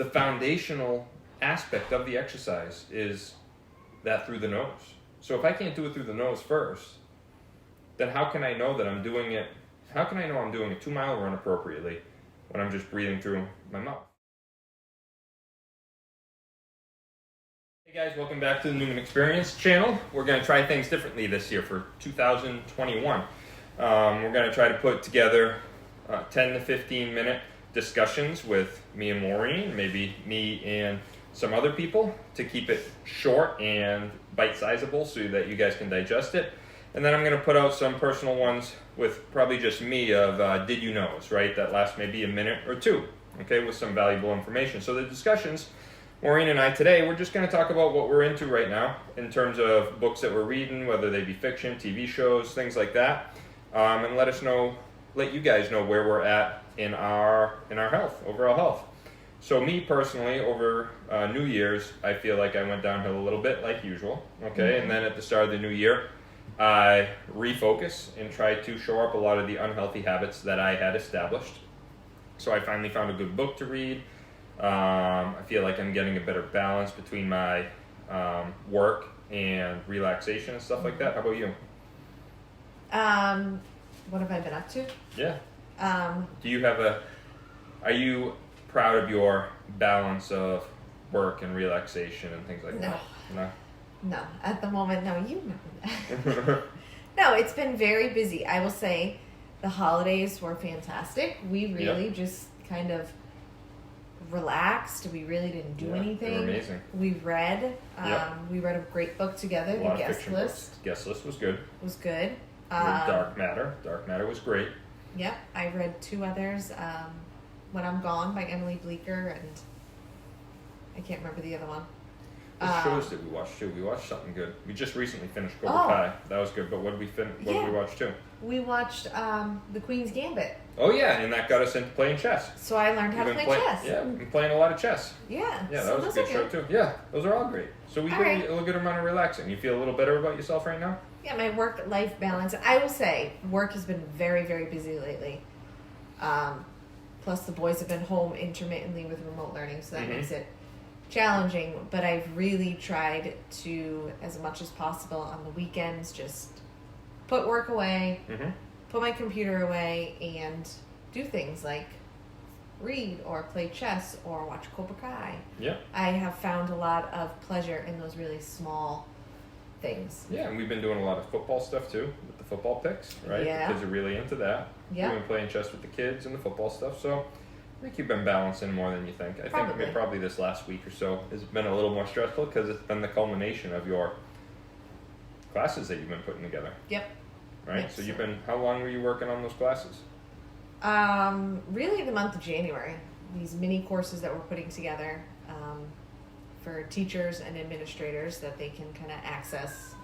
the foundational aspect of the exercise is that through the nose. So if I can't do it through the nose first, then how can I know that I'm doing it? How can I know I'm doing a 2-mile run appropriately when I'm just breathing through my mouth? Hey guys, welcome back to the Newman Experience channel. We're going to try things differently this year for 2021. We're going to try to put together 10 to 15 minute discussions with me and Maureen, maybe me and some other people, to keep it short and bite-sizable so that you guys can digest it. And then I'm going to put out some personal ones with probably just me of did you knows, right? That last maybe a minute or two, okay, with some valuable information. So the discussions, Maureen and I today, we're just going to talk about what we're into right now in terms of books that we're reading, whether they be fiction, TV shows, things like that, and let you guys know where we're at in our health, overall health. So me personally, over New Year's, I feel like I went downhill a little bit, like usual, okay? And then at the start of the new year, I refocus and try to shore up a lot of the unhealthy habits that I had established. So I finally found a good book to read. I feel like I'm getting a better balance between my work and relaxation and stuff like that. How about you? What have I been up to? Yeah. Are you proud of your balance of work and relaxation and things like that? No, at the moment, no. You know that. No, it's been very busy. I will say the holidays were fantastic. We really just kind of relaxed. We really didn't do anything. They were amazing. We read. We read a great book together, The Guest List. Guest List was good. Dark Matter. Dark Matter was great. Yep. I read 2 others. When I'm Gone by Emily Bleeker, and I can't remember the other one. What shows did we watch too? We watched something good. We just recently finished Cobra Kai. That was good. But what did we watch too? We watched The Queen's Gambit. Oh yeah, and that got us into playing chess. So I learned how to play chess. Yeah, we've been playing a lot of chess. Yeah. Yeah, that was a good show too. Yeah, those are all great. So we did a good amount of relaxing. You feel a little better about yourself right now? Yeah, my work-life balance. I will say, work has been very, very busy lately. Plus, the boys have been home intermittently with remote learning, so that makes it challenging. But I've really tried to, as much as possible on the weekends, just put work away, put my computer away, and do things like read or play chess or watch Cobra Kai. Yeah. I have found a lot of pleasure in those really small things. Yeah, and we've been doing a lot of football stuff too, with the football picks, right? Yeah. The kids are really into that. Yeah. We've been playing chess with the kids and the football stuff, so I think you've been balancing more than you think. I think probably this last week or so has been a little more stressful because it's been the culmination of your classes that you've been putting together. Yep. Right? Yep. So how long were you working on those classes? Really the month of January. These mini courses that we're putting together for teachers and administrators that they can kind of access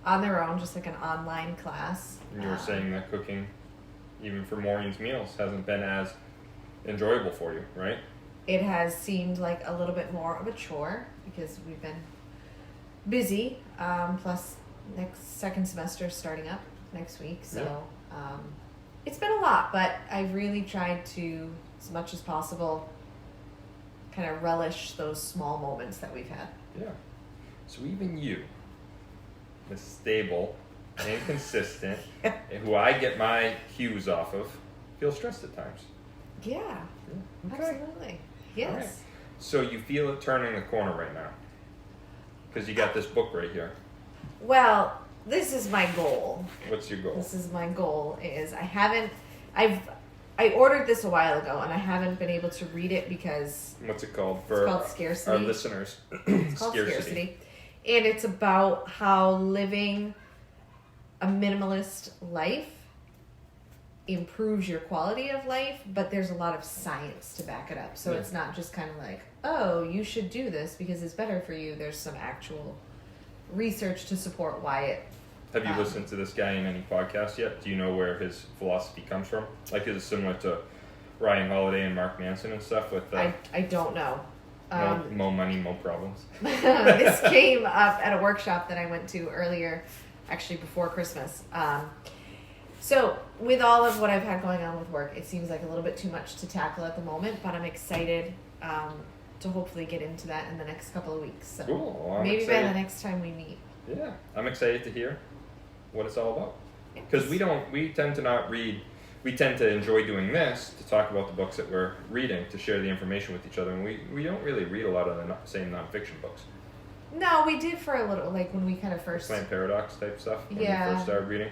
on their own, just like an online class. And you were saying that cooking, even for Maureen's meals, hasn't been as enjoyable for you, right? It has seemed like a little bit more of a chore because we've been busy. Plus, second semester starting up next week, so it's been a lot. But I've really tried to, as much as possible, kind of relish those small moments that we've had. Yeah. So even you, the stable and consistent, who I get my cues off of, feel stressed at times. Yeah. Okay. Absolutely. Yes. Right. So you feel it turning the corner right now because you got this book right here. Well, this is my goal. What's your goal? This is my goal. I ordered this a while ago and I haven't been able to read it because what's it called for it's called Scarcity. Our listeners? It's called Scarcity. And it's about how living a minimalist life improves your quality of life, but there's a lot of science to back it up. So it's not just kind of like, oh, you should do this because it's better for you. There's some actual research to support why it. Have you listened to this guy in any podcast yet? Do you know where his philosophy comes from? Like, is it similar to Ryan Holiday and Mark Manson and stuff with I don't know. More money, more problems. This came up at a workshop that I went to earlier, actually before Christmas. So with all of what I've had going on with work, it seems like a little bit too much to tackle at the moment, but I'm excited to hopefully get into that in the next couple of weeks. So Cool. Well, I'm maybe by excited. the next time we meet. Yeah, I'm excited to hear what it's all about. Because we tend to not read. We tend to enjoy doing this to talk about the books that we're reading, to share the information with each other, and we don't really read a lot of the same nonfiction books. No, we did for a little, like when we kind of first. Plant paradox type stuff when we first started reading.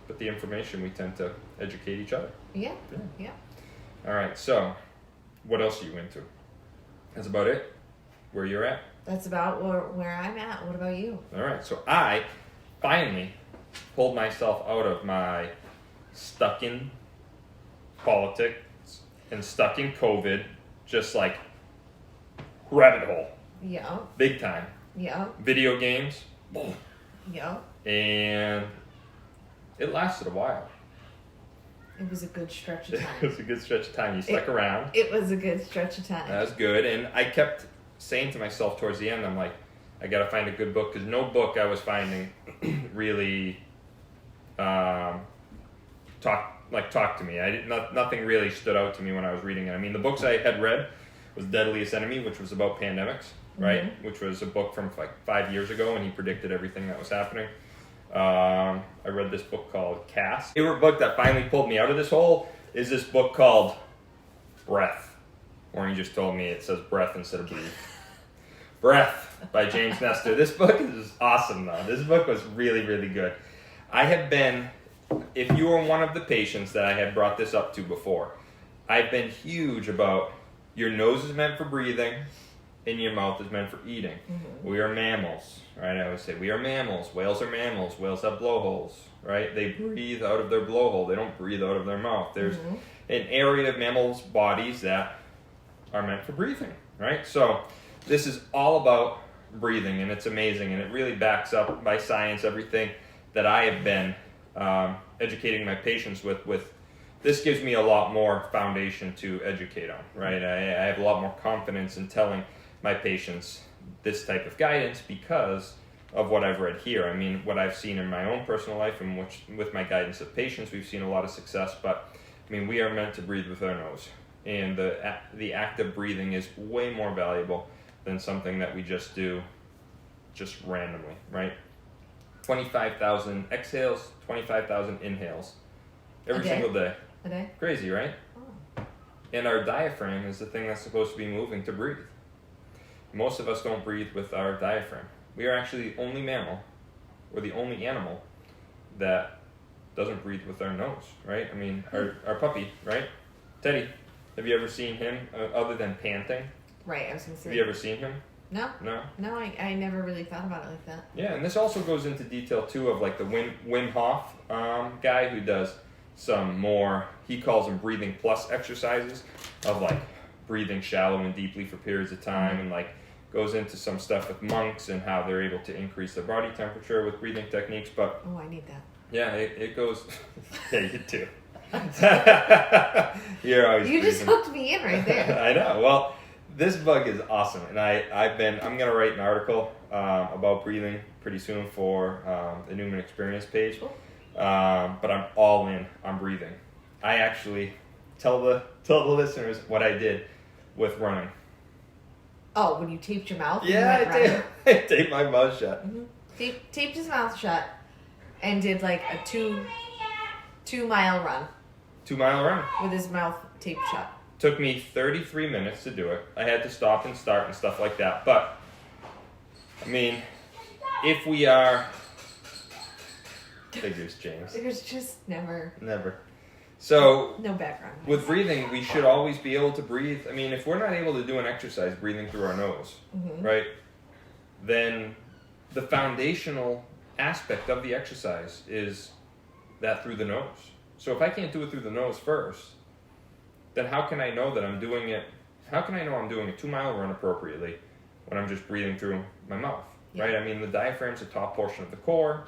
But the information, we tend to educate each other. Yeah. Yeah. All right, so what else are you into? That's about it? Where you're at? That's about where I'm at. What about you? All right, so I finally pulled myself out of my stuck in politics and stuck in COVID, just like rabbit hole, Yeah. big time. Yeah. Video games, Yeah. and it lasted a while. It was a good stretch of It time. was a good stretch of time. You stuck around. It was a good stretch of time. That was good, and I kept saying to myself towards the end, I'm like, I gotta find a good book, because no book I was finding really talk to me. Nothing really stood out to me when I was reading it. I mean, the books I had read was Deadliest Enemy, which was about pandemics, right? Mm-hmm. Which was a book from like 5 years ago, and he predicted everything that was happening. I read this book called Cast. My favorite book that finally pulled me out of this hole is this book called Breath. Maureen just told me it says breath instead of breathe. Breath by James Nestor. This book is awesome, though. This book was really, really good. I have been, if you were one of the patients that I had brought this up to before, I've been huge about your nose is meant for breathing and your mouth is meant for eating. Mm-hmm. We are mammals, right? I always say we are mammals. Whales are mammals. Whales have blowholes, right? They breathe out of their blowhole. They don't breathe out of their mouth. There's an area of mammals' bodies that are meant for breathing, right? So this is all about breathing, and it's amazing, and it really backs up by science everything that I have been educating my patients with. This gives me a lot more foundation to educate on, right? I have a lot more confidence in telling my patients this type of guidance because of what I've read here. I mean, what I've seen in my own personal life and with my guidance of patients, we've seen a lot of success, but I mean, we are meant to breathe with our nose, and the act of breathing is way more valuable than something that we just do just randomly, right? 25,000 exhales, 25,000 inhales every single day. A day? Crazy, right? Oh. And our diaphragm is the thing that's supposed to be moving to breathe. Most of us don't breathe with our diaphragm. We are actually the only mammal, or the only animal, that doesn't breathe with our nose, right? I mean, our puppy, right? Teddy, have you ever seen him, other than panting? Right, I was going to say. Have you ever seen him? No. No? No, I never really thought about it like that. Yeah, and this also goes into detail, too, of like the Wim Hof guy who does some more, he calls them breathing plus exercises, of like breathing shallow and deeply for periods of time, and like goes into some stuff with monks and how they're able to increase their body temperature with breathing techniques. But oh, I need that. yeah, it goes. Yeah, you do. You're always. You just breathing. hooked me in right there. I know. Well, this book is awesome, and I'm gonna write an article about breathing pretty soon for the Newman Experience page. Cool. But I'm all in on breathing. I actually tell the listeners what I did with running. Oh, when you taped your mouth? Yeah, I did. I taped my mouth shut. Mm-hmm. Taped his mouth shut and did like a 2-mile run. 2-mile run. With his mouth taped shut. Took me 33 minutes to do it. I had to stop and start and stuff like that. But, I mean, if we are... Figures, James. There's just never... So, no background. with breathing, we should always be able to breathe. I mean, if we're not able to do an exercise breathing through our nose, right, then the foundational aspect of the exercise is that through the nose. So if I can't do it through the nose first, then how can I know that I'm doing it? How can I know I'm doing a 2-mile run appropriately when I'm just breathing through my mouth, right? I mean, the diaphragm's the top portion of the core,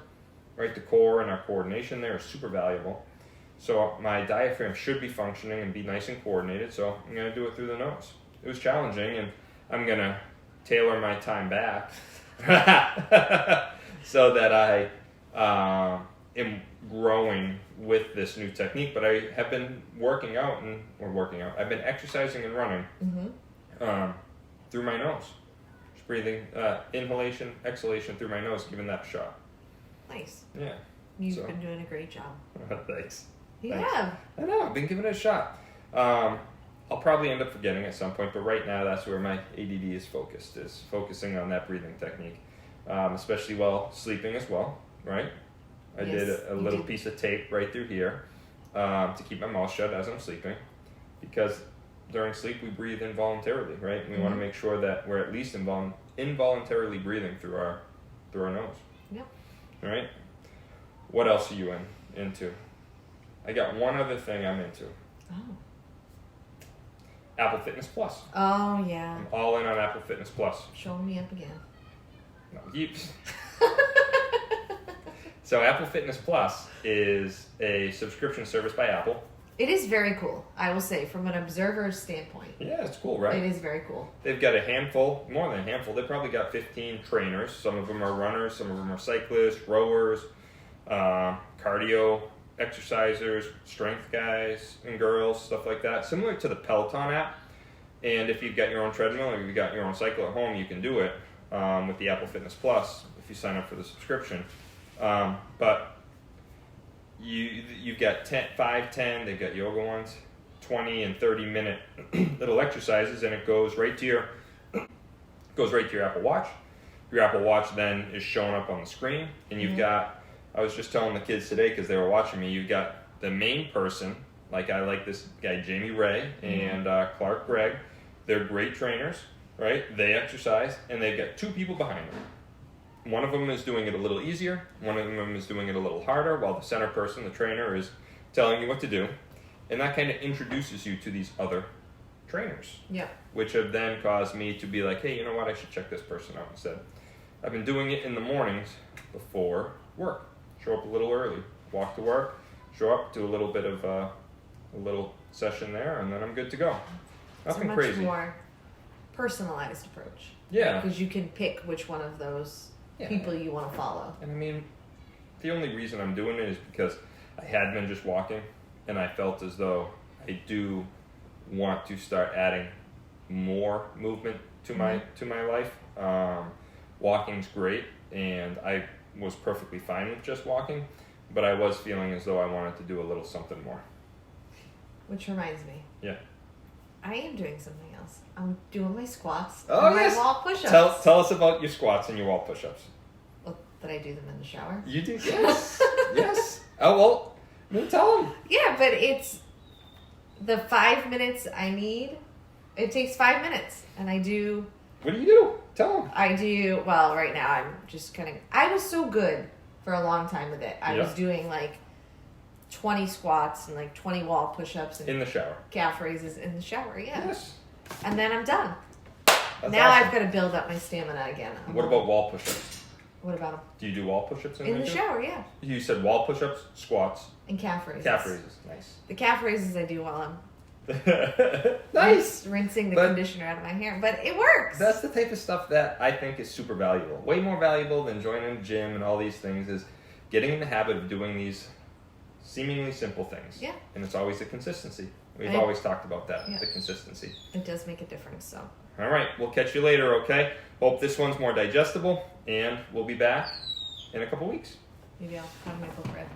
right? The core and our coordination there is super valuable. So my diaphragm should be functioning and be nice and coordinated, so I'm going to do it through the nose. It was challenging, and I'm going to tailor my time back so that I am growing with this new technique. But I have been working out. I've been exercising and running through my nose. Just breathing, inhalation, exhalation through my nose, giving that a shot. Nice. Yeah. You've been doing a great job. Thanks. You Thanks. have. I know, I've been giving it a shot. I'll probably end up forgetting at some point, but right now that's where my ADD is focusing on that breathing technique, especially while sleeping as well, right? I Yes, did a little piece of tape right through here to keep my mouth shut as I'm sleeping, because during sleep we breathe involuntarily, right? We want to make sure that we're at least involuntarily breathing through our nose. Yep. All right. What else are you into? I got one other thing I'm into. Oh. Apple Fitness Plus. Oh, yeah. I'm all in on Apple Fitness Plus. Show me up again. No, So Apple Fitness Plus is a subscription service by Apple. It is very cool, I will say, from an observer's standpoint. Yeah, it's cool, right? It is very cool. They've got a handful, more than a handful. They've probably got 15 trainers. Some of them are runners, some of them are cyclists, rowers, cardio exercisers, strength guys and girls, stuff like that. Similar to the Peloton app. And if you've got your own treadmill or you've got your own cycle at home, you can do it with the Apple Fitness Plus if you sign up for the subscription. But you've got 5, 10, they've got yoga ones, 20 and 30-minute little exercises, and it goes right to your Apple Watch. Your Apple Watch then is showing up on the screen, and you've got, I was just telling the kids today because they were watching me, you've got the main person, like I like this guy Jamie Ray and Clark Gregg. They're great trainers, right? They exercise, and they've got 2 people behind them. One of them is doing it a little easier, one of them is doing it a little harder, while the center person, the trainer, is telling you what to do. And that kind of introduces you to these other trainers. Yeah. Which have then caused me to be like, hey, you know what, I should check this person out instead. I've been doing it in the mornings before work. Show up a little early, walk to work, show up, do a little bit of a little session there, and then I'm good to go. Nothing it's a much crazy. more personalized approach. Yeah. Because you can pick which one of those people you want to follow. And I mean, the only reason I'm doing it is because I had been just walking, and I felt as though I do want to start adding more movement to my life. Walking's great, and I was perfectly fine with just walking, but I was feeling as though I wanted to do a little something more. Which reminds me. Yeah. I am doing something else. I'm doing my squats Oh, and yes. my wall push-ups. Tell us about your squats and your wall push-ups. Well, did I do them in the shower? You do? Yes. Yes. Oh, well, then tell them. Yeah, but it's the 5 minutes I need. It takes 5 minutes, and I do... What do you do? Tell them. I do, well, right now I'm just kind of, I was so good for a long time with it. I was doing like 20 squats and like 20 wall push-ups and in the shower. Calf raises in the shower, yeah. Yes. And then I'm done. That's now awesome. I've got to build up my stamina again. What about wall push-ups? What about them? Do you do wall push-ups In the too? shower, yeah. You said wall push-ups, squats, And calf raises. calf raises. Nice. The calf raises I do while I'm Nice. rinsing the But- conditioner out of my hair, but it works. That's the type of stuff that I think is super valuable. Way more valuable than joining a gym and all these things is getting in the habit of doing these seemingly simple things. Yeah. And it's always the consistency. We've I- always talked about that, Yeah. the consistency. It does make a difference, so. All right, we'll catch you later, okay? Hope this one's more digestible, and we'll be back in a couple weeks. Maybe I'll have my bread.